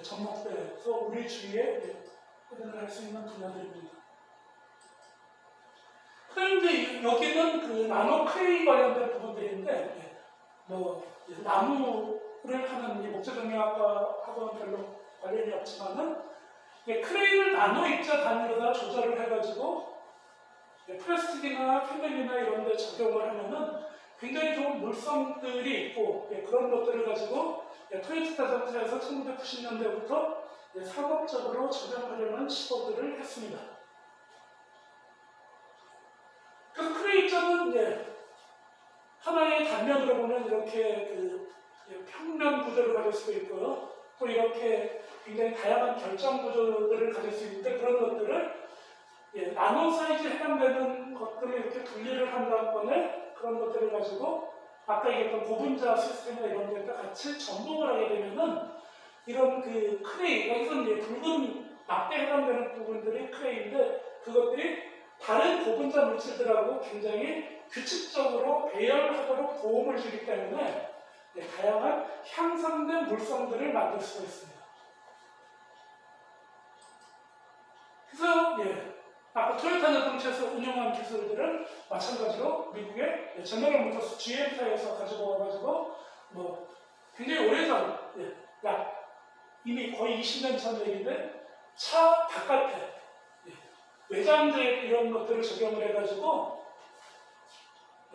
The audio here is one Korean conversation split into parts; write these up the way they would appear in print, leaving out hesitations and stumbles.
접목돼서 우리 주위에 확인을 할 수 있는 분야들입니다. 그런데 여기는 그 나노 클레이 관련된 부분들인데, 나무를 하는 목재정형학과하고는 별로 관련이 없지만은, 클레이를 나노 입자 단위로다 조절을 해가지고, 플라스틱이나 필름이나 이런 데 적용을 하면은 굉장히 좋은 물성들이 있고, 그런 것들을 가지고 토요타 자동차에서 1990년대부터 상업적으로 적용하려는 시도들을 했습니다. 그래서 클레이 입자는 하나의 단면으로 보면 이렇게 평면 구조를 가질 수도 있고요. 또 이렇게 굉장히 다양한 결정 구조들을 가질 수 있는데, 그런 것들을 나노 사이즈에 해당되는 것들을 이렇게 분리를 한 다음에 그런 것들을 가지고 아까 얘기했던 고분자 시스템이나 이런 데다 같이 전복을 하게 되면은 이런 클레이, 여기서는 붉은 막대에 해당되는 부분들이 클레이인데, 그것들이 다른 고분자 물질들하고 굉장히 규칙적으로 배열하도록 도움을 주기 때문에 다양한 향상된 물성들을 만들 수가 있습니다. 그래서 아까 토요타 자동차에서 운영한 기술들은 마찬가지로 미국의 제너럴 모터스 GM사에서 가지고 와가지고 굉장히 오래전, 이미 거의 20년 전 얘기인데, 차 바깥에 외장재 이런 것들을 적용을 해가지고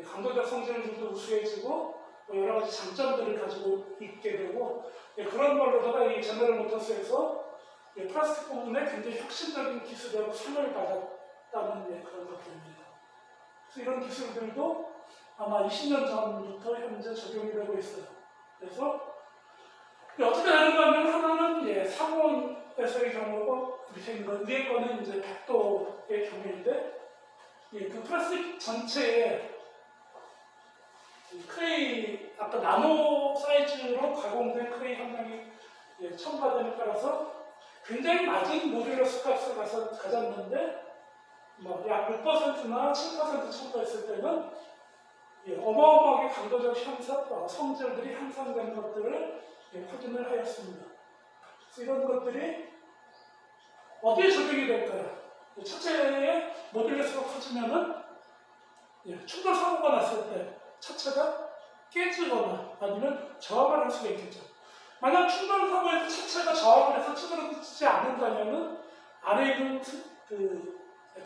강도적 성질들도 우수해지고 여러 가지 장점들을 가지고 있게 되고, 그런 걸로다가 이 제너럴 모터스에서 플라스틱 부분에 굉장히 혁신적인 기술이라고 상을 받았다는 그런 것들입니다. 그래서 이런 기술들도 아마 20년 전부터 현재 적용이 되고 있어요. 그래서 어떻게 되는가 하면 하나는 상온에서의 경우고, 위에 거는 이제 100도의 경우인데, 그 플라스틱 전체에 클레이, 아까 나노 사이즈로 가공된 클레이 함량이 첨가됨에 따라서 굉장히 낮은 모듈러스 값을 가졌는데, 약 6%나 7% 첨가했을 때는 어마어마하게 강도적 성질들이 향상되는 것들을 확인을 하였습니다. 그래서 이런 것들이 어디에 적용이 될까요? 차체의 모듈러스가 커지면은 충돌 사고가 났을 때 차체가 깨지거나 아니면 저항을 할 수가 있겠죠. 만약 충돌 사고에서 차체가 저항을 해서 찌그러지지 않는다면은 안에 있는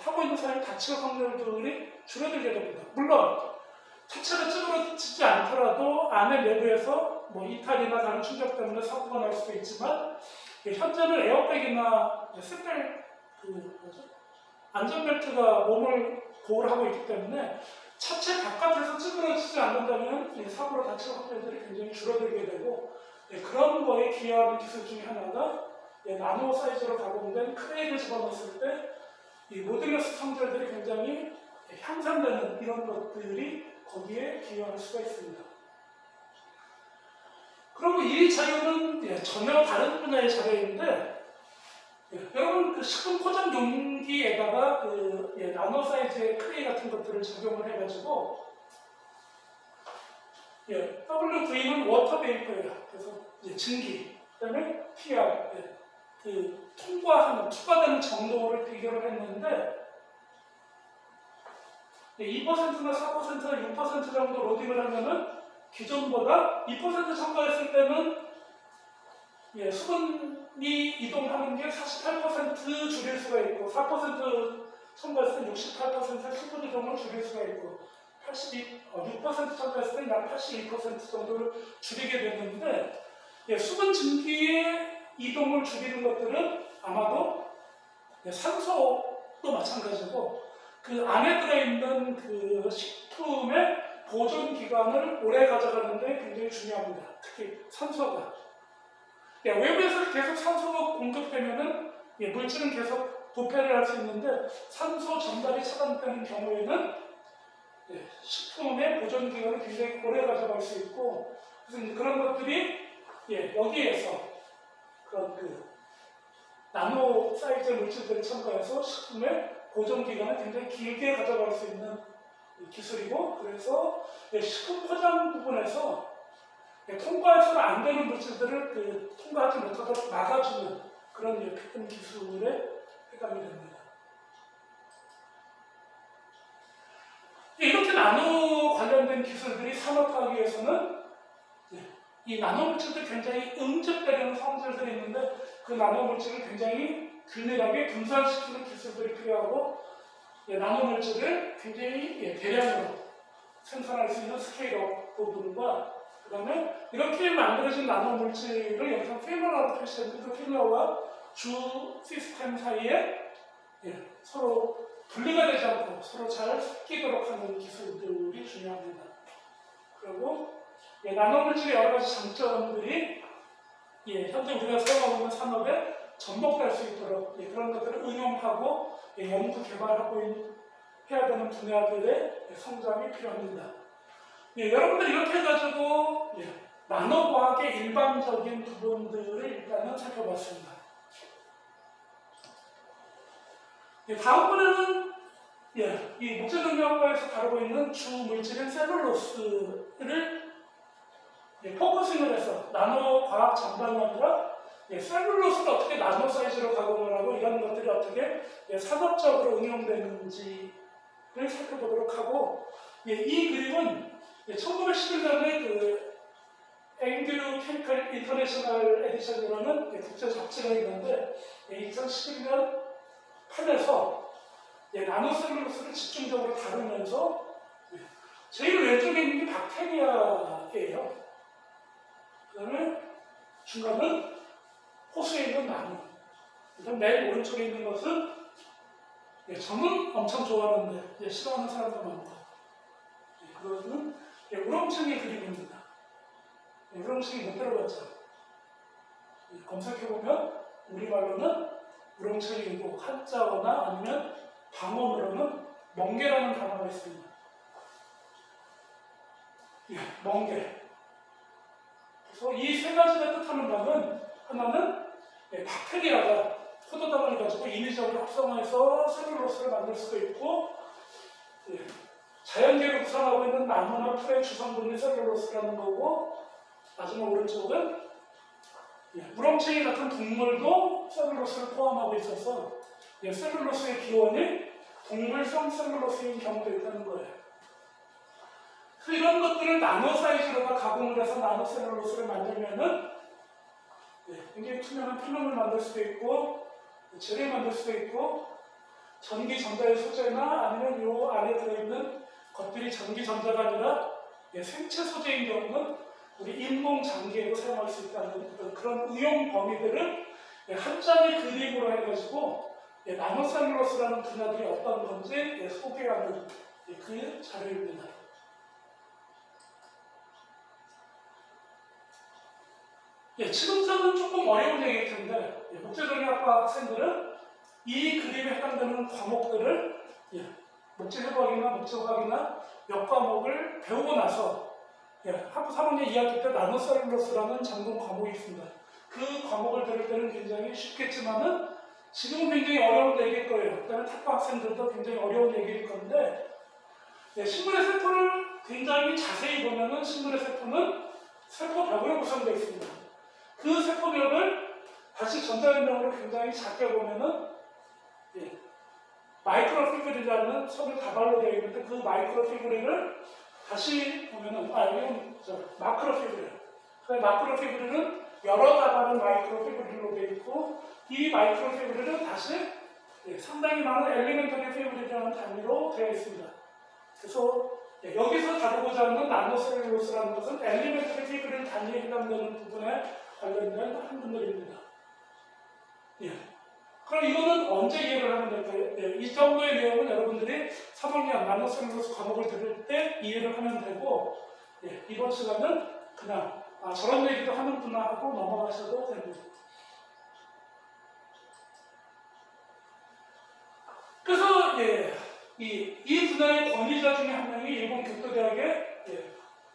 타고 있는 사람이 다칠 확률들이 줄어들게 됩니다. 물론 차체가 찌그러지지 않더라도 안에 내부에서 이탈이나 다른 충격 때문에 사고가 날 수도 있지만, 현재는 에어백이나 안전벨트가 몸을 보호를 하고 있기 때문에 차체 바깥에서 찌그러지지 않는다면 사고로 다칠 확률들이 굉장히 줄어들게 되고, 그런 거에 기여하는 기술 중에 하나가 나노 사이즈로 가공된 클레이를 집어넣었을 때 이 모듈러스 성질들이 굉장히 향상되는 이런 것들이 거기에 기여할 수가 있습니다. 그리고 이 자료는 전혀 다른 분야의 자료인데, 여러분 식품 포장 용기에다가 나노 사이즈의 클레이 같은 것들을 적용을 해가지고, WV는 워터 베이퍼예요. 그래서 증기, 그다음에 PR, 투과되는 정도를 비교를 했는데, 2%나 4%나 6% 정도 로딩을 하면은 기존보다 2% 첨가했을 때는 수분이 이동하는 게 48% 줄일 수가 있고, 4% 첨가했을 때 68% 수분 이동을 줄일 수가 있고, 6% 첨가했을 때는 약 82% 정도를 줄이게 됐는데, 수분 증기의 이동을 줄이는 것들은 아마도 산소도 마찬가지고, 그 안에 들어있는 그 식품의 보존 기간을 오래 가져가는 데 굉장히 중요합니다. 특히 산소가. 외부에서 계속 산소가 공급되면은 물질은 계속 부패를 할 수 있는데, 산소 전달이 차단되는 경우에는 식품의 보존 기간을 굉장히 오래 가져갈 수 있고, 그래서 그런 것들이 여기에서 그런 나노 사이즈의 물질들을 첨가해서 식품의 보존 기간을 굉장히 길게 가져갈 수 있는 기술이고, 그래서 식품 포장 부분에서 통과해서는 안 되는 물질들을 통과하지 못하도록 막아주는 그런 필름 기술에 해당이 됩니다. 이렇게 나노 관련된 기술들이 산업화하기 위해서는 이 나노물질들 굉장히 응집되는 성질들이 있는데 그 나노물질을 굉장히 균일하게 분산시키는 기술들이 필요하고 나노물질을 굉장히 대량으로 생산할 수 있는 스케일업 부분과 그 다음에 이렇게 만들어진 나노물질을 여기서 필러라고 표시했는데 그 필러와 주 시스템 사이에 서로 분리가 되지 않고 서로 잘 섞이도록 하는 기술들이 중요합니다. 그리고 나노물질의 여러 가지 장점들이 현재 우리가 사용하고 있는 산업에 접목될 수 있도록 그런 것들을 응용하고 연구 개발하고 해야 되는 분야들의 성장이 필요합니다. 여러분들 이렇게 해가지고 나노과학의 일반적인 부분들을 일단은 살펴봤습니다. 다음번에는 이 목재정리학과에서 다루고 있는 주 물질인 셀룰로스를 포커싱을 해서 나노과학 전반이 아니라 셀룰로스를 어떻게 나노 사이즈로 가공을 하고 이런 것들이 어떻게 산업적으로 응용되는지를 살펴보도록 하고 이 그림은 1911년에 그 앵귤 케미컬 인터내셔널 에디션이라는 국제 잡지가 있는데 2011년 판에서 나노셀룰로스를 집중적으로 다루면서 제일 왼쪽에 있는 게 박테리아예요. 그 다음에 중간은 호수에 있는 나무. 그다음 맨 오른쪽에 있는 것은 저는 엄청 좋아하는데 싫어하는 사람도 많고 그것은 우렁청의 그림입니다. 우렁청이 못 들어갔죠. 검색해보면 우리말로는 우렁청이고 한자어나 아니면 방언으로는 멍게라는 단어가 있습니다. 멍게. 그래서 이 세 가지가 뜻하는 바는 하나는 박테리아가 포도당을 가지고 인위적으로 합성해서 셀룰로스를 만들 수도 있고 자연계로 구성하고 있는 나무나 풀의 주성분이 셀룰로스라는 거고 마지막 오른쪽은 우렁챙이 같은 동물도 셀룰로스를 포함하고 있어서 셀룰로스의 기원이 동물성 셀룰로스인 경우도 있다는 거예요. 그래서 이런 것들을 나노 사이즈로가 가공을 해서 나노 셀룰로스를 만들면은 굉장히 투명한 필름을 만들 수도 있고 젤을 만들 수도 있고 전기 전자의 소재나 아니면 이 안에 들어있는 것들이 전기 전자가 아니라 생체 소재인 경우는 우리 인공 장기에도 사용할 수 있다는 그런 응용 범위들을 한 장의 그림으로 해가지고 나노셀룰로스라는 분야들이 어떤 건지 소개하는 그 자료입니다. 지금서는 조금 어려운 얘기일 텐데 목재정리학과 학생들은 이 그림에 해당되는 과목들을 목재해부학이나 목재화학이나 몇 과목을 배우고 나서 학부 3학년 2학기 때 나노셀룰로스라는 전공 과목이 있습니다. 그 과목을 들을 때는 굉장히 쉽겠지만은 지금은 굉장히 어려운 얘기일 거예요. 그다음에 학과 학생들도 굉장히 어려운 얘기일 건데 식물의 세포를 굉장히 자세히 보면은 식물의 세포는 세포벽으로 구성되어 있습니다. 그 세포벽을 다시 전자연명으로 굉장히 작게 보면은 마이크로피브릴이라는 섬유 다발로 되어 있는데 그 마이크로피브릴을 다시 보면은 이건 마크로피브릴. 그 마크로피브릴은 여러 다발의 마이크로피브릴로 되어 있고 이 마이크로피브릴은 다시 상당히 많은 엘리멘터리 피브릴이라는 단위로 되어 있습니다. 그래서 여기서 다루고자 하는 나노셀룰로스라는 것은 엘리멘터리 피브릴 단위에 해당되는 부분에 관련된 학문들입니다. 그럼 이거는 언제 이해를 하면 될까요? 이 정도의 내용은 여러분들이 3학년 나노셀룰로스 과목을 들을 때 이해를 하면 되고 이번 시간은 그냥 저런 얘기도 하는구나 하고 넘어가셔도 됩니다. 그래서 이 분야의 권위자 중에 한 명이 일본 교토대학의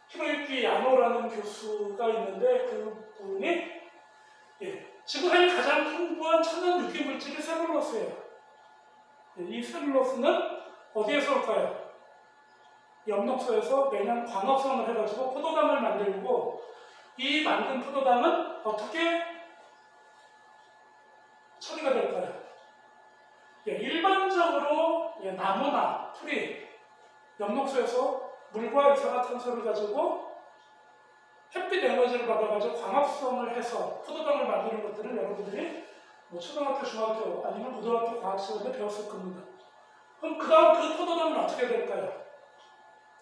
히로유키 야노라는 교수가 있는데 그 분이 지구상에 가장 풍부한 천연 유기물질이 셀룰로스예요. 이 셀룰로스는 어디에서 올까요? 엽록소에서 매년 광합성을 해가지고 포도당을 만들고 이 만든 포도당은 어떻게 처리가 될까요? 일반적으로 나무나 풀이 엽록소에서 물과 이산화탄소를 가지고 햇빛 에너지를 받아가지고 광합성을 해서 포도당을 만드는 것들을 여러분들이 뭐 초등학교, 중학교 아니면 고등학교 과학 시간에 배웠을 겁니다. 그럼 그 다음 그 포도당은 어떻게 될까요?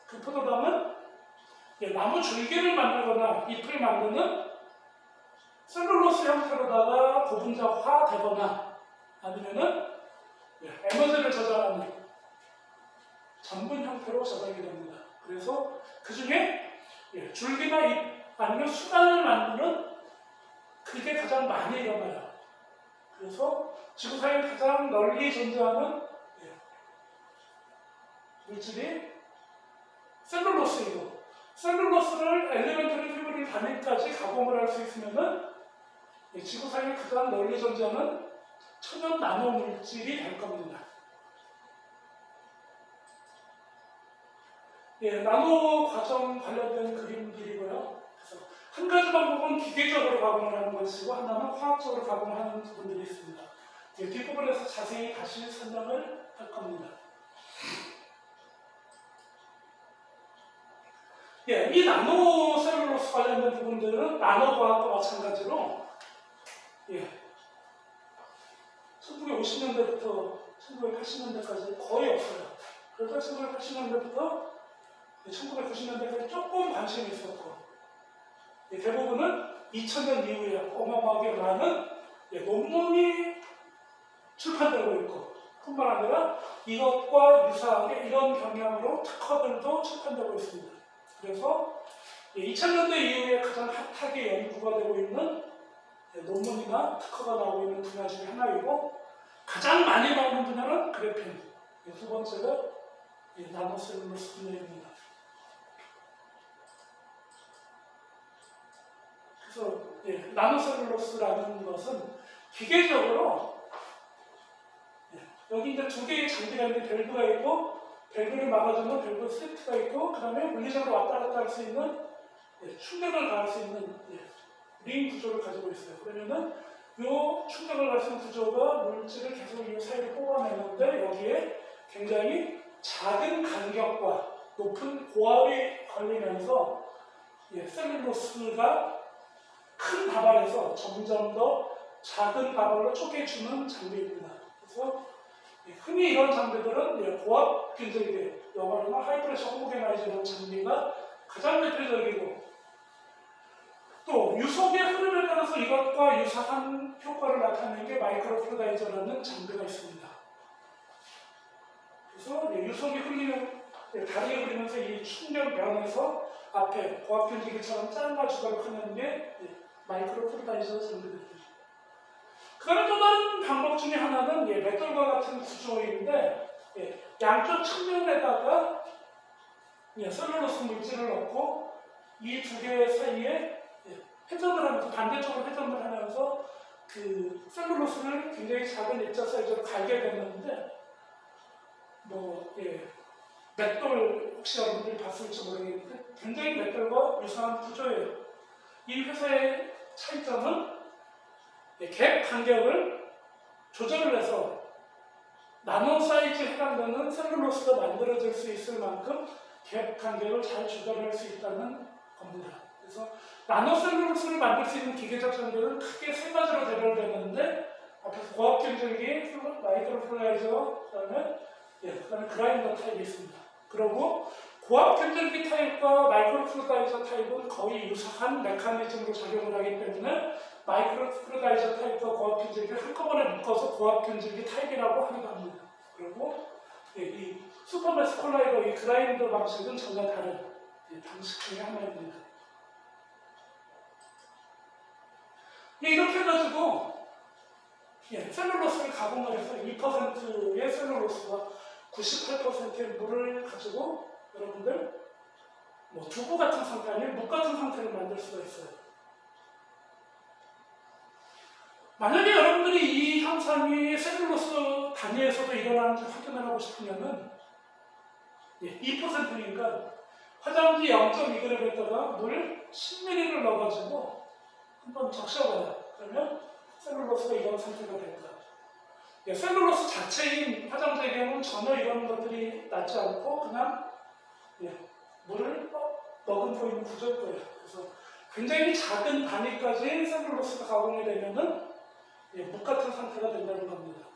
그 포도당은 나무 줄기를 만들거나 잎을 만드는 셀룰로스 형태로다가 고분자화되거나 아니면은 에너지를 저장하는 전분 형태로 저장이 됩니다. 그래서 그 중에 줄기나 잎 아니면 수단을 만드는 그게 가장 많이 일어나요. 그래서 지구상에 가장 널리 존재하는 물질이 셀룰로스이고, 셀룰로스를 엘리멘터리 피부리 단위까지 가공을 할 수 있으면은 지구상에 가장 널리 존재하는 천연 나노 물질이 될 겁니다. 나노 과정 관련된 그림들이고요. 그래서 한 가지 방법은 기계적으로 가공을 하는 것이고, 하나는 화학적으로 가공하는 부분들이 있습니다. 뒷부분에서 자세히 다시 설명을 할 겁니다. 이 나노셀룰로스 관련된 부분들은 나노과학과 마찬가지로 1950년대부터 1980년대까지 거의 없어요. 그러다 1980년대부터 1990년대까지 조금 관심이 있었고, 대부분은 2000년 이후에 어마어마하게 많은 논문이 출판되고 있고, 뿐만 아니라 이것과 유사하게 이런 경향으로 특허들도 출판되고 있습니다. 그래서 2000년대 이후에 가장 핫하게 연구가 되고 있는 논문이나 특허가 나오고 있는 분야 중에 하나이고, 가장 많이 나오는 분야는 그래핀, 두 번째가 나노셀룰로스 분야입니다. 그래서 나노셀룰로스라는 것은 기계적으로 여기 이제 두 개의 장비가 있는데 밸브가 있고, 밸브를 막아주는 밸브 세트가 있고, 그 다음에 물리적으로 왔다 갔다 할 수 있는 충격을 가할 수 있는 링 구조를 가지고 있어요. 그러면은 이 충격을 가할 수 있는 구조가 물질을 계속 이 사이로 뽑아내는데, 여기에 굉장히 작은 간격과 높은 고압이 걸리면서 셀룰로스가 큰 다발에서 점점 더 작은 다발로 쪼개주는 장비입니다. 그래서 흔히 이런 장비들은 고압 균질기, 영어로는 하이프레셔 호모게나이저라는 장비가 가장 대표적이고, 또 유속의 흐름에 따라서 이것과 유사한 효과를 나타내는 게 마이크로플루이다이저라는 장비가 있습니다. 그래서 유속이 흘리는, 다리에 흘리면서 이 충격면에서 앞에 고압 균질기처럼 잘라주도록 하는 게 마이크로플루이다이저 장비들입니다. 그 다음에 또 다른 방법 중에 하나는 맷돌과 같은 구조인데, 양쪽 측면에다가 셀룰로스 물질을 넣고 이 두 개 사이에 회전을 하면서, 반대쪽으로 회전을 하면서 그 셀룰로스를 굉장히 작은 일자 사이즈로 갈게 됐는데, 맷돌 혹시 여러분들이 봤을지 모르겠는데 굉장히 맷돌과 유사한 구조예요. 이 회사의 차이점은 갭 간격을 조절을 해서 나노 사이즈에 해당되는 셀룰로스가 만들어질 수 있을 만큼 갭 간격을 잘 조절할 수 있다는 겁니다. 그래서 나노셀룰로스를 만들 수 있는 기계적 장비는 크게 세 가지로 대별되는데, 앞에서 고압 균질기, 마이크로플루이다이저, 그다음에 그라인더 타입이 있습니다. 그리고 고압 균질기 타입과 마이크로플루이다이저 타입은 거의 유사한 메커니즘으로 작용을 하기 때문에 마이크로플루이다이저 타입과 고압 균질기를 한꺼번에 묶어서 고압 균질기 타입이라고 하기도 합니다. 그리고 이 슈퍼매스 콜라이더, 이 그라인더 방식은 전혀 다른 방식 중에 하나입니다. 이렇게 해가지고 셀룰로스를 가공을 해서 2%의 셀룰로스와 98%의 물을 가지고 여러분들 두부 같은 상태 아니면 묵 같은 상태를 만들 수가 있어요. 만약에 여러분들이 이 현상이 셀룰로스 단위에서도 일어나는지 확인을 하고 싶으면은 2%니까 화장지 0.2g에다가 물 10mm를 넣어가지고 한번 적셔봐요. 그러면 셀룰로스가 이런 상태가 됩니다. 예, 셀룰로스 자체인 화장지의 경우는 전혀 이런 것들이 낫지 않고 그냥 물을 머금고 있는 구조일 거예요. 그래서 굉장히 작은 단위까지 셀룰로스가 가공이 되면은 묵 같은 상태가 된다는 겁니다.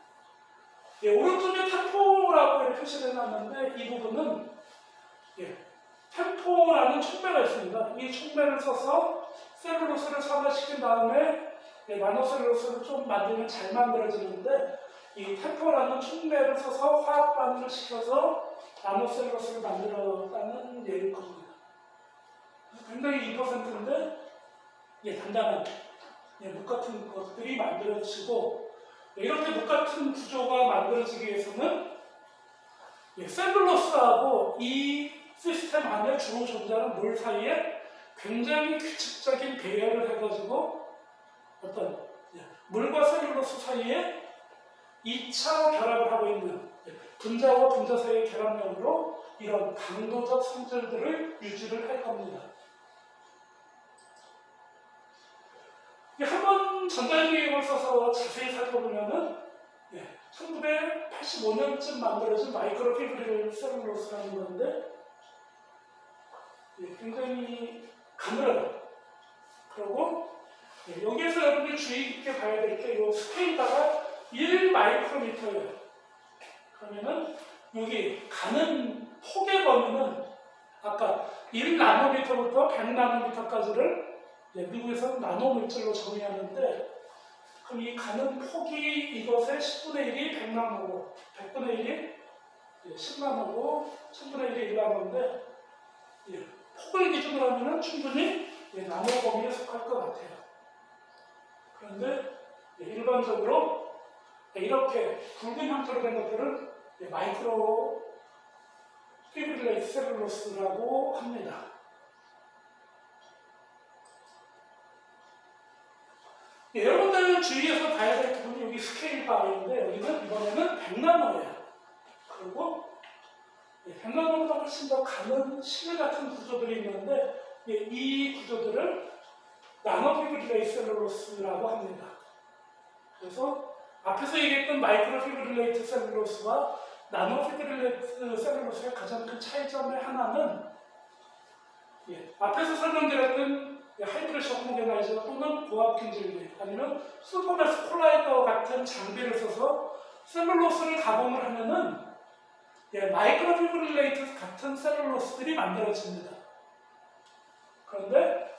오른쪽에 템포라고 이렇게 표시를 해놨는데 이 부분은 템포라는 촉매가 있습니다. 이 촉매를 써서 셀룰로스를 산화시킨 다음에 나노셀룰로스를 좀 만들면 잘 만들어지는데 이 템포라는 촉매를 써서 화학 반응을 시켜서 나노셀룰로스를 만들었다는 예일 겁니다. 굉장히 2%인데 단단한 묵 같은 것들이 만들어지고 이렇게 묵 같은 구조가 만들어지기 위해서는 셀룰로스하고 이 시스템 안에 주로 존재하는 물 사이에 굉장히 규칙적인 배열을 해가지고 어떤 물과 셀룰로스 사이에 2차 결합을 하고 있는 분자와 분자 사이의 결합력으로 이런 강도적 성질들을 유지를 할 겁니다. 한번 전자기획을 써서 자세히 살펴보면은 1985년쯤 만들어진 마이크로피브릴 셀룰로스라는 건데 굉장히 가늘어요. 그리고 여기에서 여러분들 주의 깊게 봐야 될 게 이 스케일다가 1마이크로미터예요. 그러면은 여기 가는 폭의 범위는 아까 1나노미터부터 100나노미터까지를 미국에서는 나노물질로 정의하는데 그럼 이 가는 폭이 이것의 10분의 1이 100나노고 100분의 1이 10나노고 1000분의 1이 1나노인데 폭을 기준으로 하면 충분히 나노 범위에 속할 것 같아요. 그런데 일반적으로 이렇게 굵은 형태로 된 것들을 마이크로 피브릴레이트 셀룰로스라고 합니다. 여러분들 주위에서 봐야 될 부분이 여기 스케일 바인데 여기는 이번에는 100나노예요. 그리고 100나노보다 훨씬 더 가는 실 같은 구조들이 있는데 이 구조들을 나노피브릴레이트 셀룰로스라고 합니다. 그래서 앞에서 얘기했던 마이크로피브릴레이트 셀룰로스와 나노피브릴레이트 셀룰로스의 가장 큰 차이점의 하나는 앞에서 설명드렸던 하이드로시 호모게나이저 또는 고압균질기 아니면 sulfomer스 콜라이더 같은 장비를 써서 셀룰로스를 가공을 하면은 마이크로피브릴레이트 같은 셀룰로스들이 만들어집니다. 그런데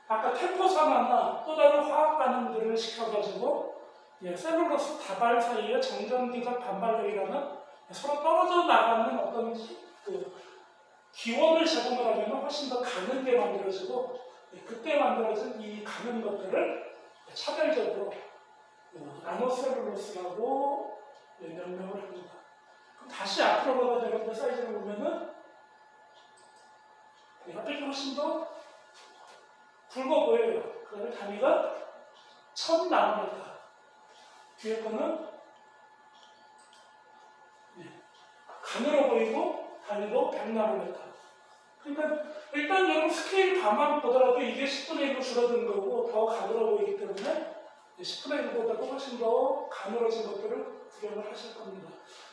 아까 템포 산화나 또 다른 화학 반응들을 시켜가지고 셀룰로스 다발 사이에 정전기적 반발력이라는 서로 떨어져 나가는 어떤 기원을 제공을 하면 훨씬 더 가는 게 만들어지고 그때 만들어진 이 가는 것들을 차별적으로 나노셀룰로스라고 명명을 합니다. 그럼 다시 앞으로 가서 여러분들 사이즈를 보면은 앞에 훨씬 더 굵어 보여요. 그 다음에 단위가 1000나노미터. 뒤에 거는 가늘어 보이고 단위도 100나노미터. 그러니까 일단 여러분 스케일 반만 보더라도 이게 10분의 1로 줄어든 거고 더 가늘어 보이기 때문에 10분의 1보다도 훨씬 더 가늘어진 것들을 구경을 하실 겁니다.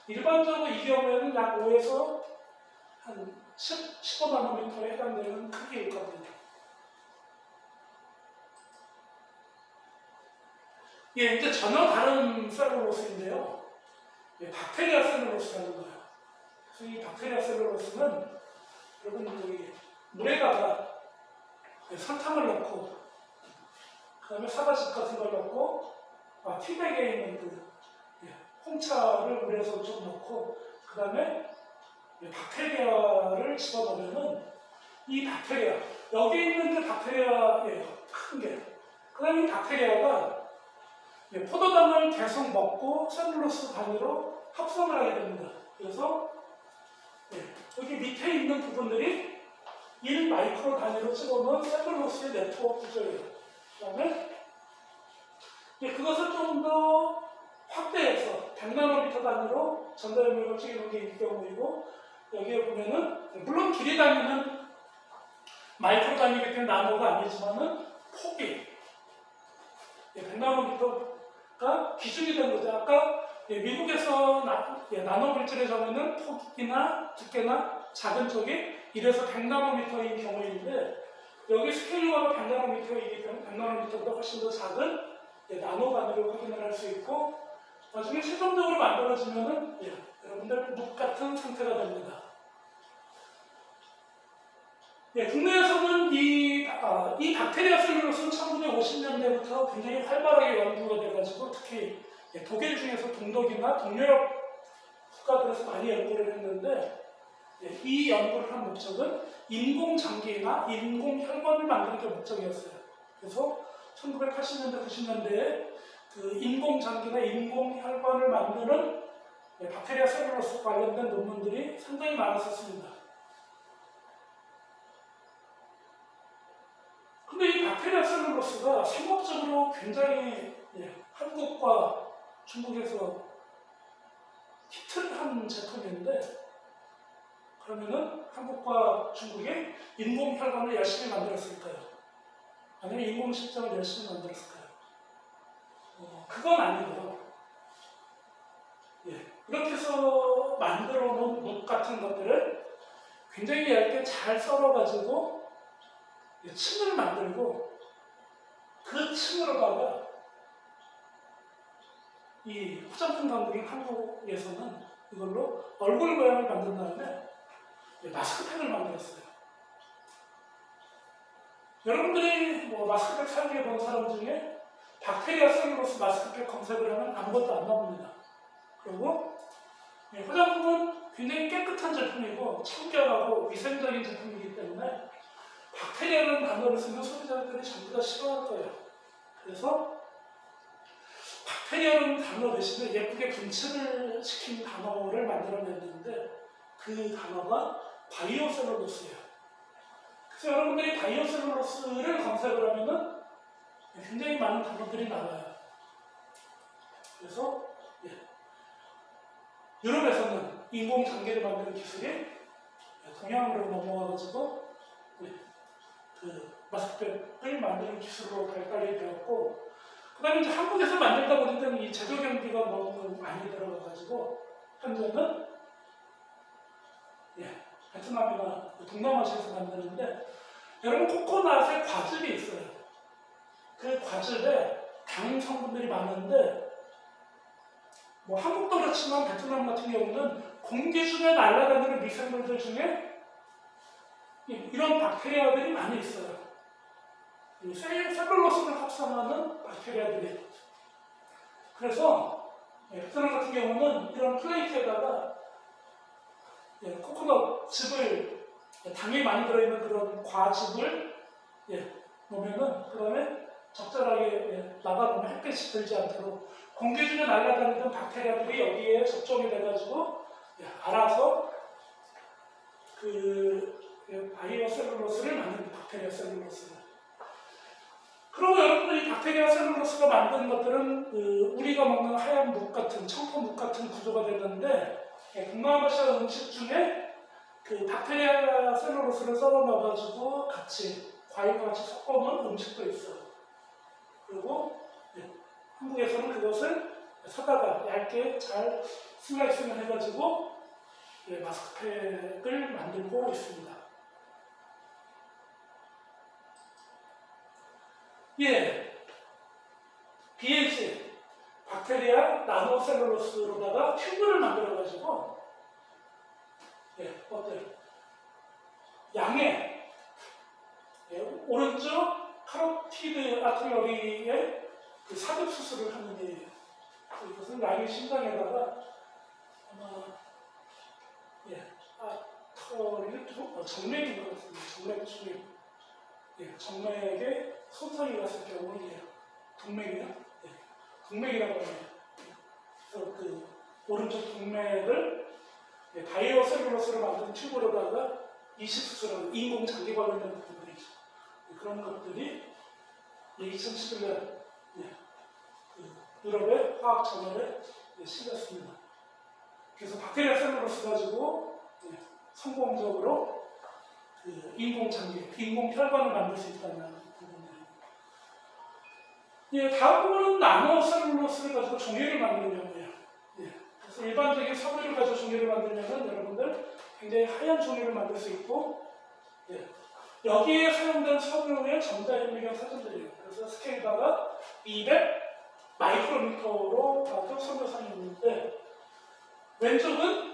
일반적으로 이 경우에는 약 5에서 한 15나노미터에 해당되는 크기일 겁니다. 이제 전혀 다른 셀룰로스인데요. 박테리아 셀룰로스라는 거예요. 그래서 이 박테리아 셀룰로스는 여러분 여기 물에다가 설탕을 넣고 그 다음에 사과즙 같은 걸 넣고 티백에 있는 홍차를 물에서 좀 넣고 그 다음에 박테리아를 집어넣으면은 이 박테리아 여기 있는 게 박테리아예요. 큰 게. 그 다음에 이 박테리아가 포도당을 계속 먹고 셀룰로스 단위로 합성을 하게 됩니다. 그래서 여기 밑에 있는 부분들이 1마이크로 단위로 찍어놓은 셀룰로스의 네트워크 구조예요. 그 다음에 그것을 좀 더 확대해서 100나노미터 단위로 전자연료를 찍어놓은 게 이 경우이고 여기에 보면은 물론 길이 단위는 마이크로 단위이기 때문에 나노가 아니지만은 폭이 100나노미터가 기준이 된 거죠. 아까 미국에서 나노 물질의 경우는 폭이나 두께나 작은 쪽이 1에서 100나노미터인 경우인데 여기 스케일러가 100나노미터이기 때문에 100나노미터보다 훨씬 더 작은 나노 단위로 확인을 할 수 있고 나중에 최종적으로 만들어지면은 여러분들 묵 같은 상태가 됩니다. 국내에서는 이 박테리아 셀룰로스는 1950년대부터 굉장히 활발하게 연구가 돼가지고 특히 독일 중에서 동독이나 동유럽 국가들에서 많이 연구를 했는데 이 연구를 한 목적은 인공장기나 인공혈관을 만드는 게 목적이었어요. 그래서 1980년대, 90년대에 그 인공장기나 인공혈관을 만드는 박테리아 셀룰로스 관련된 논문들이 상당히 많았었습니다. 근데 이 박테리아 셀룰로스가 상업적으로 굉장히 한국과 중국에서 히트를 한 제품인데 그러면은 한국과 중국이 인공혈관을 열심히 만들었을까요? 아니면 인공식장을 열심히 만들었을까요? 그건 아니고요. 이렇게 해서 만들어 놓은 묵 같은 것들을 굉장히 얇게 잘 썰어가지고 층을 만들고 그 층으로다가 이 화장품 강국인 한국에서는 이걸로 얼굴 모양을 만든 다음에 마스크팩을 만들었어요. 여러분들이 마스크팩 사용해 본 사람 중에 박테리아 셀룰로스 마스크팩 검색을 하면 아무것도 안 나옵니다. 그리고 화장품은 굉장히 깨끗한 제품이고 청결하고 위생적인 제품이기 때문에 박테리아라는 단어를 쓰면 소비자들이 전부 다 싫어할 거예요. 그래서 박테리아라는 단어 대신에 예쁘게 분칠을 시킨 단어를 만들어냈는데 그 단어가 바이오셀룰로스예요. 그래서 여러분들이 바이오셀룰로스를 검색을 하면은 굉장히 많은 단어들이 나와요. 그래서 유럽에서는 인공장기를 만드는 기술이 동양으로 넘어와가지고 그 마스크팩을 만드는 기술로 발달이 되었고 그 다음에 이제 한국에서 만들다 보니까 이 제조 경비가 너무 많이 들어가가지고 현재는 베트남이나 동남아시아에서 만드는데 여러분 코코넛에 과즙이 있어요. 그 과즙에 당 성분들이 많은데 한국도 그렇지만 베트남 같은 경우는 공기 중에 날아다니는 미생물들 중에 이런 박테리아들이 많이 있어요. 셀룰로스를 합성하는 박테리아들이. 그래서 베트남 같은 경우는 이런 플레이트에다가 코코넛 즙을 당이 많이 들어있는 그런 과즙을 놓으면은 그 다음에 적절하게 나가보면 햇빛이 들지 않도록 공기 중에 날아다니던 박테리아들이 여기에 접종이 돼가지고 알아서 그 바이오 셀룰로스를 만든 박테리아 셀룰로스를. 그리고 여러분들 이 박테리아 셀룰로스가 만든 것들은 우리가 먹는 하얀 묵 같은 청포 묵 같은 구조가 되는데 동남아시아 음식 중에 그 박테리아 셀룰로스를 썰어 넣어가지고 같이 과일과 같이 섞어놓은 음식도 있어요. 그리고 한국에서는 그것을 사다가 얇게 잘 슬라이싱을 해가지고 마스크팩을 만들고 있습니다. BNC 박테리아 나노셀룰로스로다가 튜브를 만들어가지고 어때요? 양의 오른쪽 카로티드 아트러리에 그 삽입 수술을 하는 일이에요. 이것은 양의 심장에다가 아마 정맥인 것 같습니다. 정맥 중에 정맥에 손상이 갔을 경우에 동맥이요? 동맥이라고 합니다. 그래서 그 오른쪽 동맥을 바이오 셀룰로스로 만든 튜브로다가 이식수술하는 인공장기 관련된 부분들이죠. 그런 것들이 2011년 유럽의 화학 저널에 실렸습니다. 그래서 박테리아 셀룰로스 가지고 성공적으로 그 인공장기, 인공혈관을 만들 수 있다는 부분이에요. 예, 다음 부분은 나노셀룰로스를 가지고 종이를 만들려고 해요. 예, 그래서 일반적인 섬유를 가지고 종이를 만들려면 여러분들 굉장히 하얀 종이를 만들 수 있고, 예, 여기에 사용된 섬유의 전자현미경 사진들이에요. 그래서 스케일바가 200 마이크로미터로 나온 섬유상이 있는데, 왼쪽은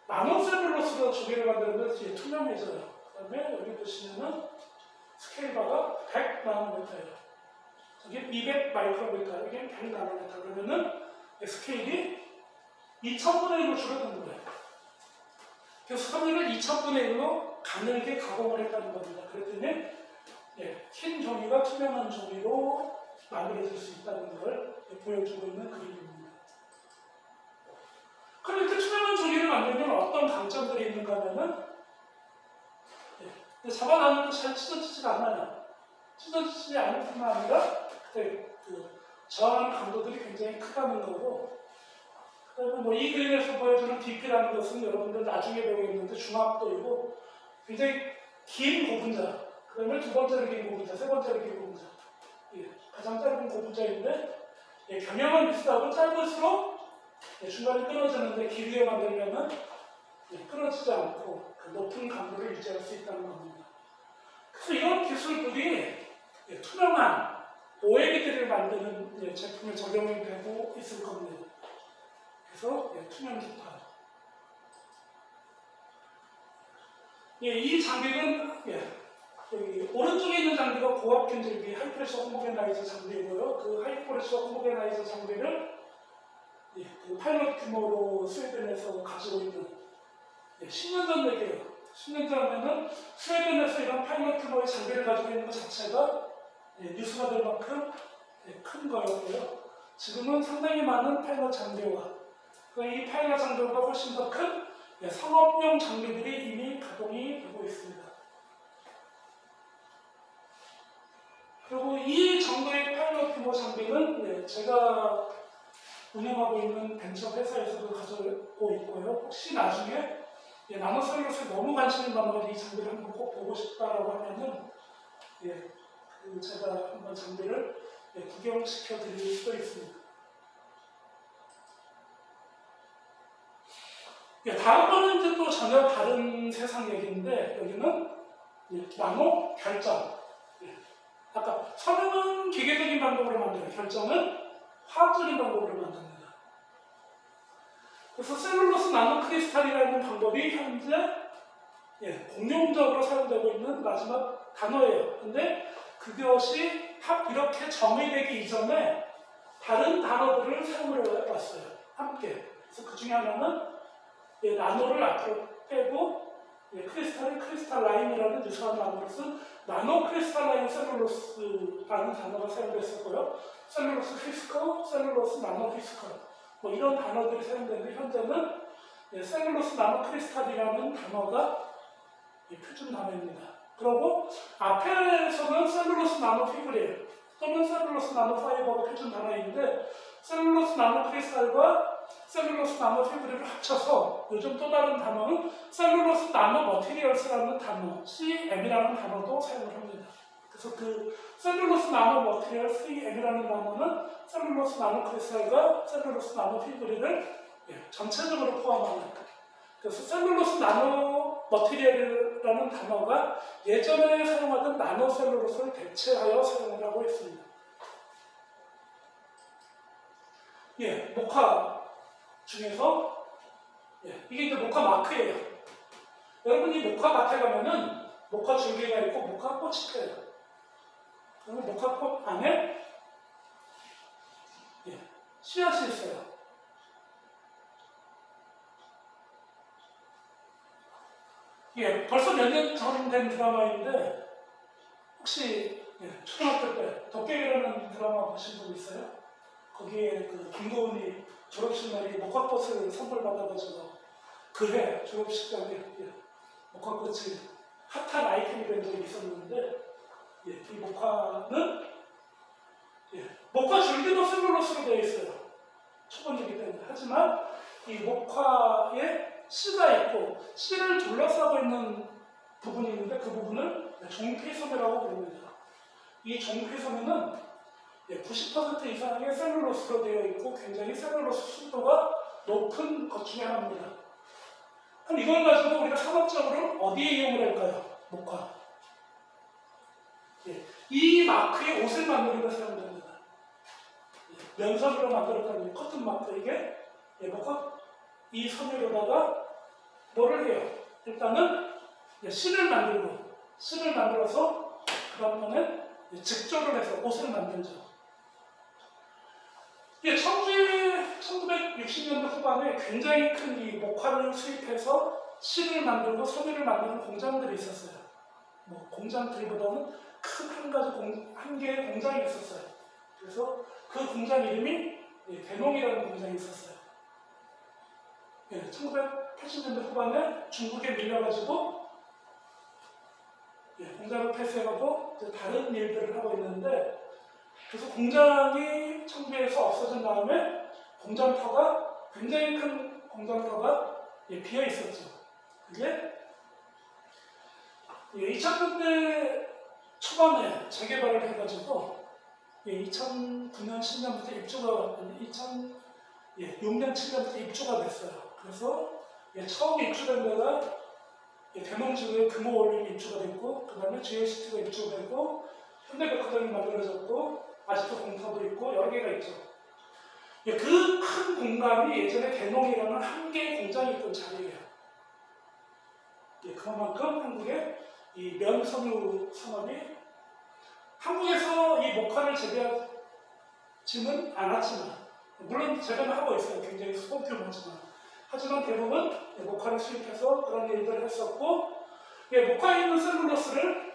나노셀룰로스로 종이를 만드는데 뒤에 투명해져요. 그 다음에 여기 보시면은 스케일바가 100 나노미터예요. 이게 200 마이크로미터, 이게 100 나노미터. 그러면은 스케일이 2000분의 1로 줄어드는 거예요. 그래서 섬유를 2000분의 1로 가늘게 가공을 했다는 겁니다. 그랬더니 흰 종이가 투명한 종이로 만들어질 수 있다는 걸 보여주고 있는 그림입니다. 그럼 이렇게 투명한 종이를 만들면 어떤 강점들이 있는가 하면은 잡아놨는데 잘 찢어지지가 않아요. 찢어지지 않을 뿐만 아니라 그 저항하는 강도들이 굉장히 크다는 거고, 그다음에 뭐 이 그림에서 보여주는 DP라는 것은 여러분들 나중에 배우겠는데 중압도이고 굉장히 긴 고분자, 그 다음에 두 번째로 긴 고분자, 세 번째로 긴 고분자, 가장 짧은 고분자인데 경향은 비슷하고 짧을수록 중간에 끊어지는데 길게 만들려면 끊어지지 않고 그 높은 강도를 유지할 수 있다는 겁니다. 그래서 이런 기술들이 투명한 OLED를 만드는 제품에 적용이 되고 있을 겁니다. 그래서 투명 기타. 이 장비는 여기 오른쪽에 있는 장비가 고압균질기 하이프레셔 호모게나이저 장비고요. 그 하이프레셔 호모게나이저 장비를 그 파일럿 규모로 스웨덴에서 가지고 있는 10년 전 얘기예요. 10년 전에는 스웨덴에서 이런 파일럿 규모의 장비를 가지고 있는 것 자체가 뉴스가 될 만큼 큰 거였고요. 지금은 상당히 많은 파일럿 장비와 이 파일럿 장비보다 훨씬 더 큰 상업용 장비들이 이미 가동이 되고 있습니다. 그리고 이 정도의 파일럿 규모 장비는 제가 운영하고 있는 벤처 회사에서도 가지고 있고요. 혹시 나중에 나노셀룰로스에 너무 관심이 많아서 이 장비를 한번 꼭 보고 싶다라고 하면은 제가 한번 장비를 구경시켜 드릴 수도 있습니다. 다음 거는 이제 또 전혀 다른 세상 얘기인데, 여기는 나노 결정. 아까 설명은 기계적인 방법으로 만들어요. 결정은 화학적인 방법으로 만듭니다. 그래서 셀룰로스 나노 크리스탈이라는 방법이 현재 공용적으로 사용되고 있는 마지막 단어예요. 근데 그것이 이렇게 정의되기 이전에 다른 단어들을 사용을 해왔어요. 함께. 그래서 그 중에 하나는 나노를 앞으로 빼고 크리스탈 라인이라는 유사한 단어를 쓴 나노 크리스탈 라인 셀룰로스라는 단어가 사용됐었고요. 셀룰로스 휘스커, 셀룰로스 나노 휘스커 뭐 이런 단어들이 사용되는데, 현재는 셀룰로스 나노 크리스탈이라는 단어가 표준 단어입니다. 그리고 앞에서는 셀룰로스 나노 피브리에요. 또는 셀룰로스 나노 파이버가 표준 단어인데, 셀룰로스 나노 크리스탈과 셀룰로스 나노 피브리를 합쳐서 요즘 또 다른 단어는 셀룰로스 나노 머티리얼스라는 단어, CM이라는 단어도 사용을 합니다. 그래서 그 셀룰로스 나노 머티리얼 CM이라는 단어는 셀룰로스 나노 크리스탈과 셀룰로스 나노 피브리를 전체적으로 포함하는, 그래서 셀룰로스 나노 머티리얼이라는 단어가 예전에 사용하던 나노 셀룰로스를 대체하여 사용을 하고 있습니다. 목화 중에서 이게 이제 목화 마크예요. 여러분이 목화 밭에 가면은 목화 줄기가 있고 목화 꽃이 펴요. 그리고 목화 꽃 안에 씨앗이 있어요. 벌써 몇 년 전 된 드라마인데, 혹시 초등학교 때 도깨비라는 드라마 보신 분 있어요? 거기에 그 김고은이 졸업식 날이 목화꽃을 선물 받아가지고 그해 졸업식장에 목화꽃이 핫한 아이템이 된 적이 있었는데, 이 목화는 목화 줄기도 셀룰로스로 되어 있어요. 초본이기 때문에. 하지만 이 목화에 씨가 있고 씨를 둘러싸고 있는 부분이 있는데 그 부분을 종폐섬유라고 부릅니다. 이 종폐섬유는 90% 이상의 셀룰로스로 되어 있고 굉장히 셀룰로스 순도가 높은 것 중에 하나입니다. 그럼 이걸 가지고 우리가 산업적으로 어디에 이용을 할까요? 목화. 이 마크의 옷을 만드는 데 사용됩니다. 면선으로 만들었다는 커튼 마크 이게 목화 이 섬유로다가 뭐를 해요? 일단은 실을 만들어서 그 다음에 직조를 해서 옷을 만들죠. 청주에 1960년대 후반에 굉장히 큰 이 목화를 수입해서 실을 만들고 섬유를 만드는 공장들이 있었어요. 뭐 공장들보다는 큰 한 개의 공장이 있었어요. 그래서 그 공장 이름이 대농이라는 공장이 있었어요. 1980년대 후반에 중국에 밀려가지고 공장을 폐쇄하고 다른 일들을 하고 있는데, 그래서 공장이 청주에서 없어진 다음에 공장터가 굉장히 큰 공장터가 비어 있었죠. 그게 2000년대 초반에 재개발을 해가지고 2009년 10년부터 입주가 2006년 7년부터 입주가 됐어요. 그래서 처음 입주된 데가 대농지구에 금호올림이 입주가 됐고, 그 다음에 GLCT가 입주가 됐고, 현대백화점이 만들어졌고, 아직도 공터도 있고 여러 개가 있죠. 그 큰 공간이 예전에 대농이라는 한 개의 공장이 있던 자리예요. 그만큼 한국의 이 면섬유 산업이 한국에서 이 목화를 재배하지는 않았지만, 물론 재배는 하고 있어요. 굉장히 소규모지만. 하지만 대부분 목화를 수입해서 그런 일들을 했었고, 목화에 있는 셀룰로스를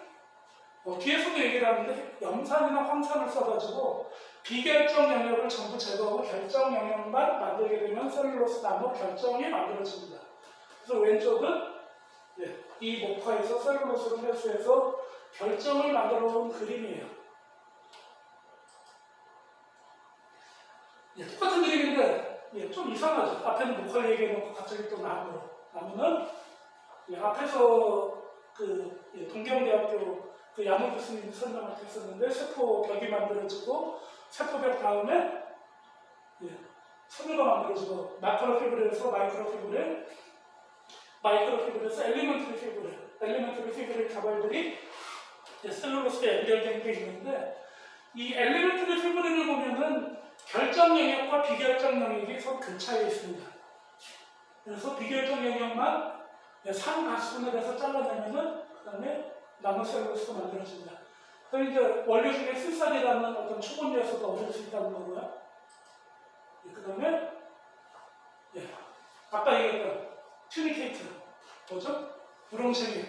뒤에서도 얘기를 하는데 염산이나 황산을 써가지고 비결정 영역을 전부 제거하고 결정 영역만 만들게 되면 셀룰로스 나무 결정이 만들어집니다. 그래서 왼쪽은 이 목화에서 셀룰로스를 회수해서 결정을 만들어 놓은 그림이에요. 똑같은 그림인데 좀 이상하죠. 앞에는 목화를 얘기해놓고 갑자기 또 나무로. 나무는 앞에서 동경대학교 야물 교수님 설명을 했었는데, 세포벽이 만들어지고 세포벽 다음에 섬유가 만들어지고 마크로피브릴에서 마이크로피브릴에서 엘리멘터리 피브릴 가발들이 셀룰로스에 연결된 게 있는데, 이 엘리멘터리 피브릴을 보면은 결정 영역과 비결정 영역이 서로 근처에 있습니다. 그래서 비결정 영역만 상가수분을 해서 잘라내면은 그 다음에 나노셀룰로스가 만들어집니다. 그럼 이제 원료 중에 술산이라는 어떤 초본 요소도 얻을 수 있다는 거고요. 그 다음에 아까 얘기했던 튜니케이트, 뭐죠? 우렁채미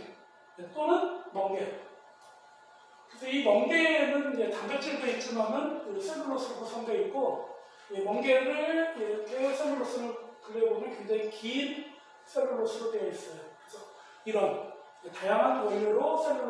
또는 멍게. 그래서 이 멍게는 단백질도 있지만은 셀룰로스로 구성되어 있고, 멍게를 이렇게 셀룰로스를 그려보면 굉장히 긴 셀룰로스로 되어 있어요. 그래서 이런 다양한 원료로 셀룰로스